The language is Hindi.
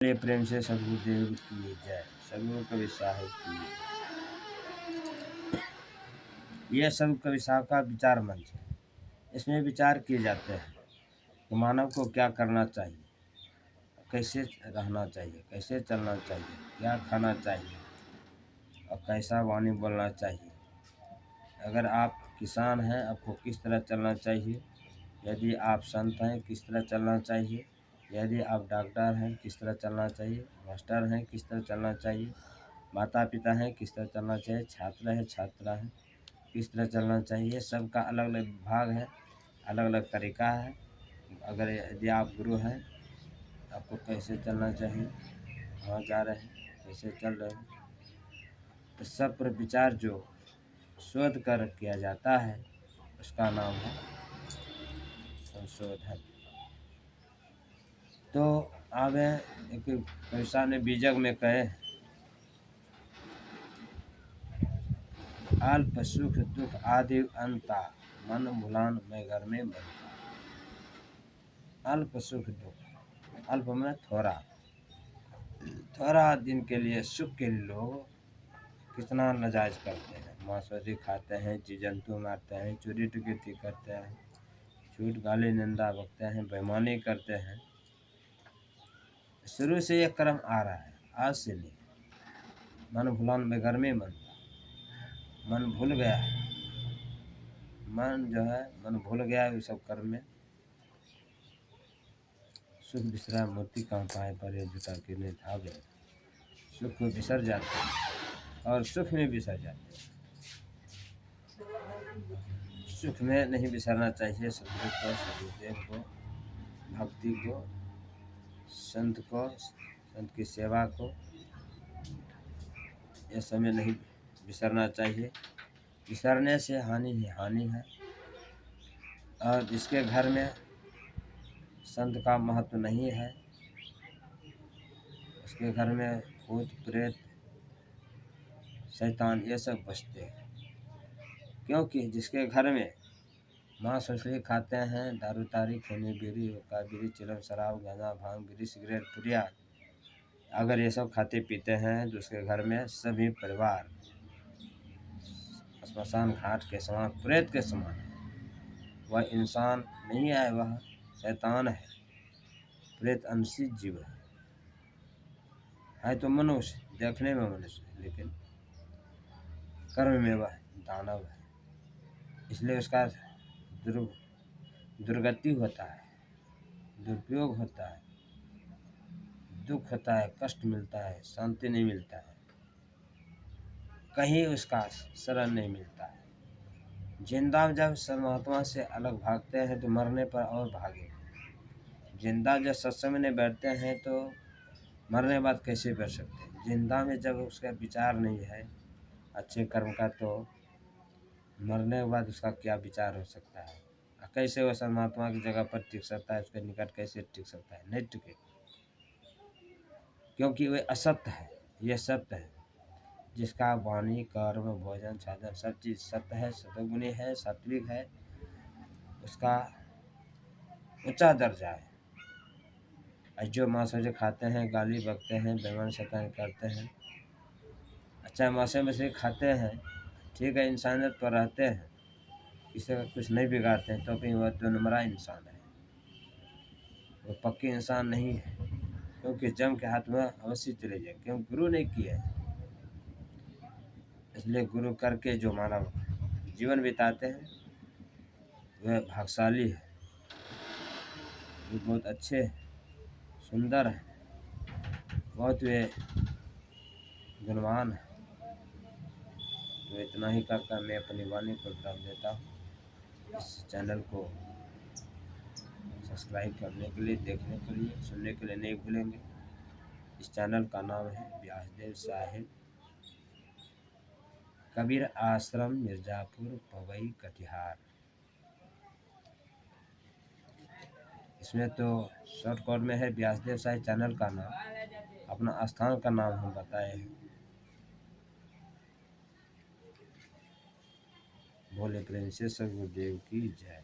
बोलिए प्रेम से सदगुरुदेव की जय। सदगुरु कवि साहब की यह सदगुरु कवि साहब का विचार मंच है। इसमें विचार किए जाते हैं कि मानव को क्या करना चाहिए, कैसे रहना चाहिए, कैसे चलना चाहिए, क्या खाना चाहिए और कैसा वाणी बोलना चाहिए। अगर आप किसान हैं, आपको किस तरह चलना चाहिए। यदि आप संत हैं, किस तरह चलना चाहिए। यदि आप डॉक्टर हैं, किस तरह चलना चाहिए। मास्टर हैं, किस तरह चलना चाहिए। माता पिता हैं, किस तरह चलना चाहिए। छात्र है, छात्रा है, किस तरह चलना चाहिए। सबका अलग अलग विभाग है, अलग अलग तरीका है। अगर यदि आप गुरु हैं, आपको कैसे चलना चाहिए, कहाँ जा रहे हैं, कैसे चल रहे हैं, तो सब पर विचार जो शोध कर किया जाता है उसका नाम है संशोधन। तो आगे एक कविता ने बीजक में कहे, अल्प सुख दुख आदि अंता, मन भुलान मैं घर में बनता। अल्प सुख दुख, अल्प में थोड़ा, थोड़ा दिन के लिए सुख के लिए लोग कितना नाजायज करते हैं। मांसाहारी खाते हैं, जीव जंतु मारते हैं, चोरी डकैती करते हैं, झूठ गाली निंदा बकते हैं, बेईमानी करते हैं। शुरू से यह क्रम आ रहा है, आज से नहीं। मन भुलान में घर में बनता, मन भूल गया है, मन जो है मन भूल गया है उस सब कर्म में। सुख विश्राम मूर्ति कहाँ पाए पर ये जुटा गिरने धागे। सुख को बिसर जाते हैं और सुख में बिसर जाते हैं। सुख में नहीं बिसरना चाहिए। सदगुरु को, सदगुरुदेव को, भक्ति को, संत को, संत की सेवा को, यह समय नहीं बिसरना चाहिए। बिसरने से हानि ही हानि है। और जिसके घर में संत का महत्व नहीं है, उसके घर में भूत प्रेत शैतान ये सब बसते हैं। क्योंकि जिसके घर में मांस मछली खाते हैं, दारू तारी खैनी बीड़ी हुक्का बीड़ी चिलम शराब गांजा भांग बीड़ी सिगरेट पुड़िया, अगर ये सब खाते पीते हैं तो उसके घर में सभी परिवार श्मशान घाट के समान, प्रेत के समान है। वह इंसान नहीं है, वह शैतान है, प्रेत अंशित जीव है तो मनुष्य, देखने में मनुष्य, लेकिन कर्म में वह दानव है। इसलिए उसका दुर्गति होता है, दुरुपयोग होता है, दुख होता है, कष्ट मिलता है, शांति नहीं मिलता है, कहीं उसका शरण नहीं मिलता है। जिंदा जब परमात्मा से अलग भागते हैं तो मरने पर और भागे। जिंदा जब सत्संग में बैठते हैं तो मरने के बाद कैसे बैठ सकते हैं। जिंदा में जब उसका विचार नहीं है अच्छे कर्म का, तो मरने के बाद उसका क्या विचार हो सकता है। कैसे वह परमात्मा की जगह पर टिक सकता है, उसके निकट कैसे टिक सकता है, नहीं टिके। क्योंकि वह असत्य है, यह सत्य है। जिसका वाणी कर्म भोजन साधन सब चीज़ सत्य है, सतोगुणी है, सात्विक है, उसका ऊंचा दर्जा है। और जो मांसाहारी खाते हैं, गाली बकते हैं, बेईमान शैतान करते हैं, अच्छा मांस मछली खाते हैं, ठीक है, इंसानियत पर रहते हैं, किसी का कुछ नहीं बिगाड़ते हैं, तो भी वह 2 नंबरा इंसान है, वो पक्के इंसान नहीं है। क्योंकि जम के हाथ में अवश्य चले जाए, क्यों गुरु नहीं किया है। इसलिए गुरु करके जो मानव जीवन बिताते हैं वह भाग्यशाली है, वे बहुत अच्छे हैं, सुंदर है, बहुत वे गुणवान है। तो इतना ही कहकर मैं अपनी वाणी को विराम देता हूँ। इस चैनल को सब्सक्राइब करने के लिए, देखने के लिए, सुनने के लिए नहीं भूलेंगे। इस चैनल का नाम है व्यासदेव साहिब कबीर आश्रम, मिर्जापुर, पवई, कटिहार। इसमें तो शॉर्टकट में है व्यासदेव साहिब चैनल का नाम, अपना स्थान का नाम हम बताए हैं। बोले प्रेम से सदगुरुदेव की जय।